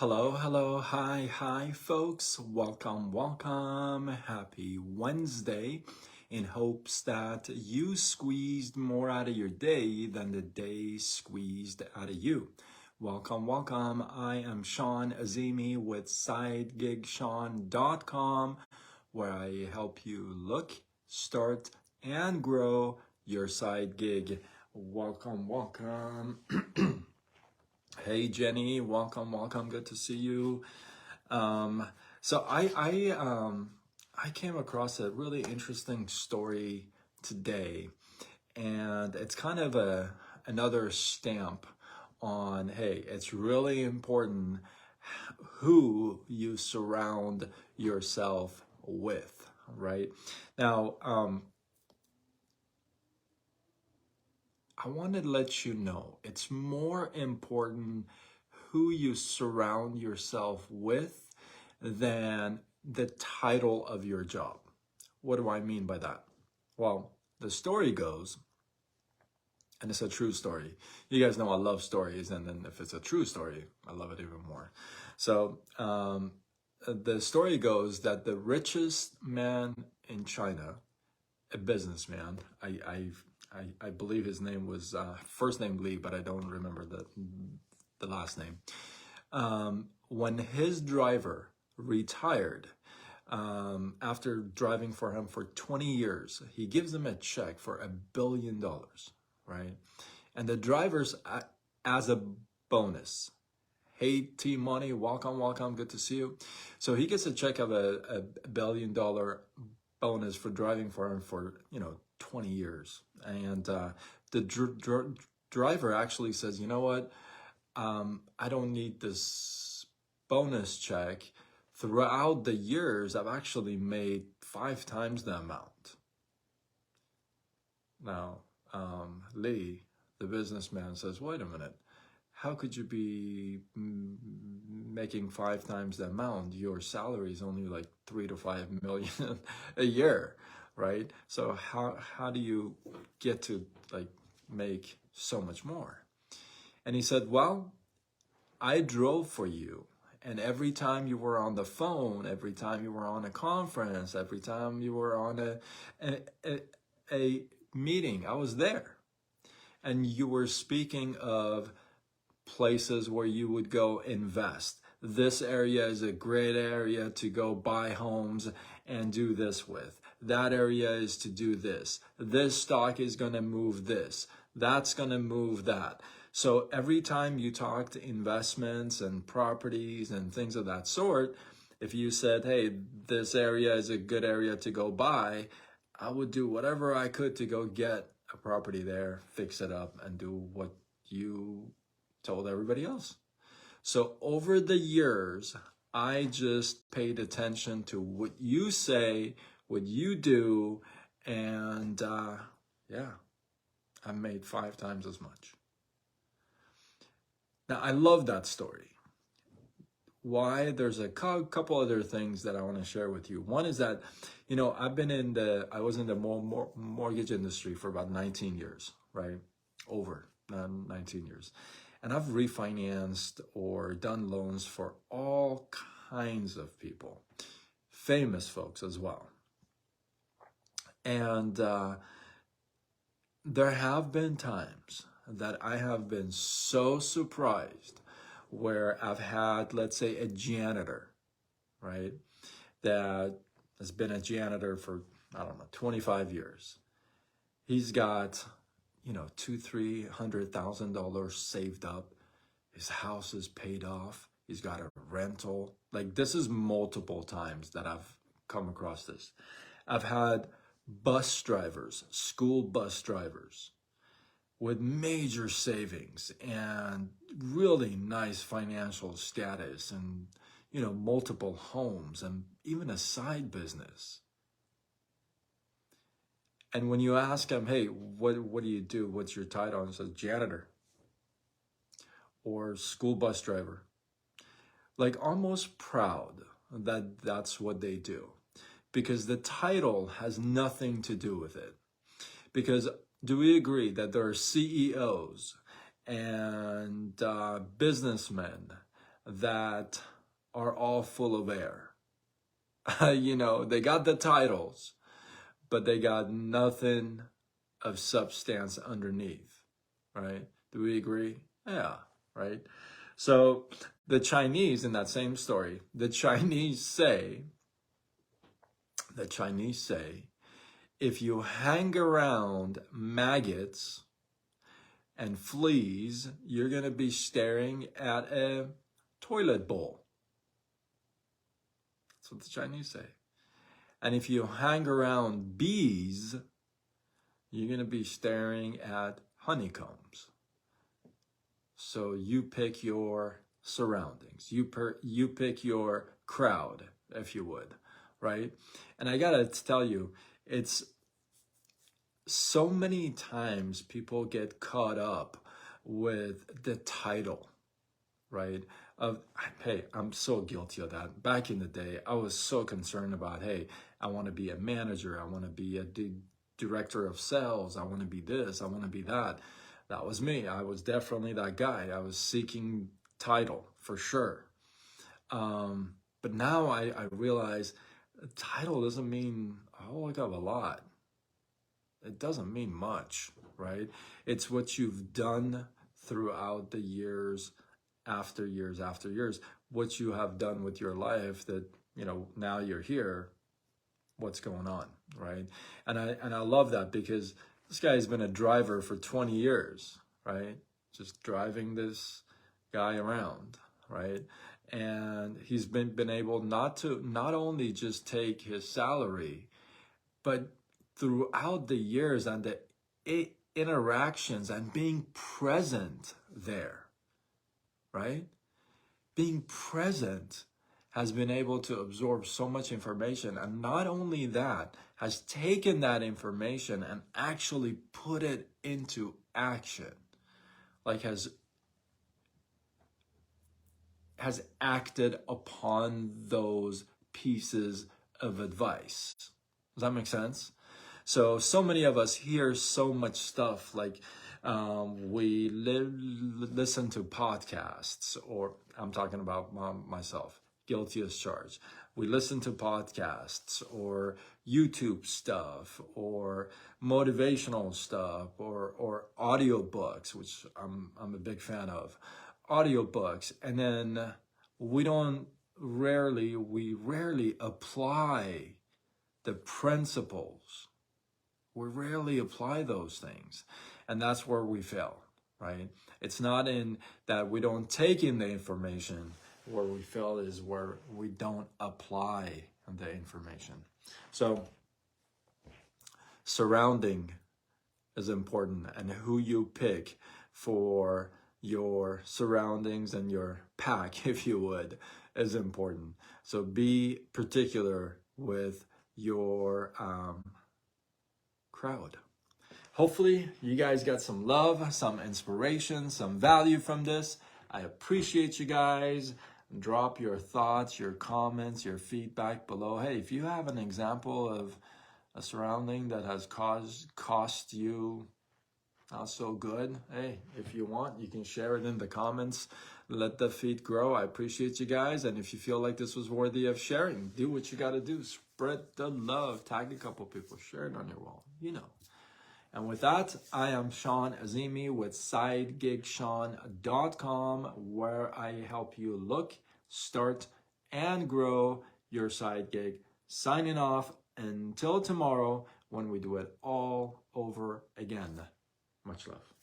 Hello, hello, hi, folks. Welcome. Happy Wednesday. In hopes that you squeezed more out of your day than the day squeezed out of you. Welcome. I am Sean Azimi with SideGigSean.com, where I help you look, start, and grow your side gig. Welcome. Hey Jenny, welcome. Good to see you. So I came across a really interesting story today, and it's kind of another stamp on, hey, it's really important who you surround yourself with, right? Now, I wanted to let you know it's more important who you surround yourself with than the title of your job. What do I mean by that? Well, the story goes, and it's a true story. You guys know I love stories, and then if it's a true story, I love it even more. So the story goes that the richest man in China, a businessman, I believe his name was first name Li, but I don't remember the last name. When his driver retired, after driving for him for 20 years, he gives him a check for $1 billion, right? And the driver's as a bonus. Hey, Team Money, welcome, good to see you. So he gets a check of a $1 billion bonus for driving for him for 20 years, and the driver actually says, you know what, I don't need this bonus check. Throughout the years, I've actually made 5 times the amount. Now, Lee, the businessman, says, wait a minute, how could you be making 5 times the amount? Your salary is only like 3 to 5 million a year, right? So how do you get to like make so much more? And he said, well, I drove for you. And every time you were on the phone, every time you were on a conference, every time you were on a meeting, I was there. And you were speaking of places where you would go invest. This area is a great area to go buy homes and do this with. That area is to do this. This stock is going to move this. That's going to move that. So every time you talked investments and properties and things of that sort, if you said, hey, this area is a good area to go buy, I would do whatever I could to go get a property there, fix it up, and do what you told everybody else. So over the years, I just paid attention to what you say, what you do, and yeah, I made 5 times as much. Now, I love that story. Why? There's a couple other things that I want to share with you. One is that, I was in the mortgage industry for about 19 years, right? Over 19 years. And I've refinanced or done loans for all kinds of people, famous folks as well. And there have been times that I have been so surprised where I've had, let's say, a janitor, right, that has been a janitor for, 25 years. He's got, $200,000-$300,000 saved up. His house is paid off. He's got a rental. Like, this is multiple times that I've come across this. I've had bus drivers, school bus drivers, with major savings and really nice financial status and, multiple homes and even a side business. And when you ask them, hey, what do you do? What's your title? And it says janitor or school bus driver. Like, almost proud that that's what they do, because the title has nothing to do with it. Because do we agree that there are CEOs and businessmen that are all full of air. You know, they got the titles, but they got nothing of substance underneath, right? Do we agree? Yeah, right? So the Chinese, in that same story, the Chinese say, if you hang around maggots and fleas, you're going to be staring at a toilet bowl. That's what the Chinese say. And if you hang around bees, you're going to be staring at honeycombs. So you pick your surroundings. You pick your crowd, if you would, right? And I got to tell you, it's so many times people get caught up with the title, right? Hey, I'm so guilty of that. Back in the day, I was so concerned about, hey, I want to be a manager. I want to be a director of sales. I want to be this. I want to be that. That was me. I was definitely that guy. I was seeking title for sure. But now I realize title doesn't mean a whole heck of a lot. It doesn't mean much, right? It's what you've done throughout the years, after years, what you have done with your life that, you know, now you're here, what's going on, right? And I love that because this guy's been a driver for 20 years, right? Just driving this guy around, right? And he's been able not only just take his salary, but throughout the years and the interactions and being present there, right? Being present has been able to absorb so much information, and not only that, has taken that information and actually put it into action, like has acted upon those pieces of advice. Does that make sense? So many of us hear so much stuff, like we listen to podcasts, or I'm talking about myself, guilty as charged. We listen to podcasts or YouTube stuff or motivational stuff or audiobooks, which I'm a big fan of. Audiobooks, and then we rarely apply the principles. We rarely apply those things, and that's where we fail, right? It's not in that we don't take in the information. Where we fail is where we don't apply the information. So surrounding is important, and who you pick for your surroundings and your pack, if you would, is important. So be particular with your crowd. Hopefully you guys got some love, some inspiration, some value from this. I appreciate you guys. Drop your thoughts, your comments, your feedback below. Hey, if you have an example of a surrounding that has cost you not so good, hey, if you want, you can share it in the comments. Let the feed grow. I appreciate you guys. And if you feel like this was worthy of sharing, do what you got to do. Spread the love. Tag a couple people. Share it on your wall. You know. And with that, I am Sean Azimi with SideGigSean.com, where I help you look, start, and grow your side gig. Signing off until tomorrow when we do it all over again. Much love.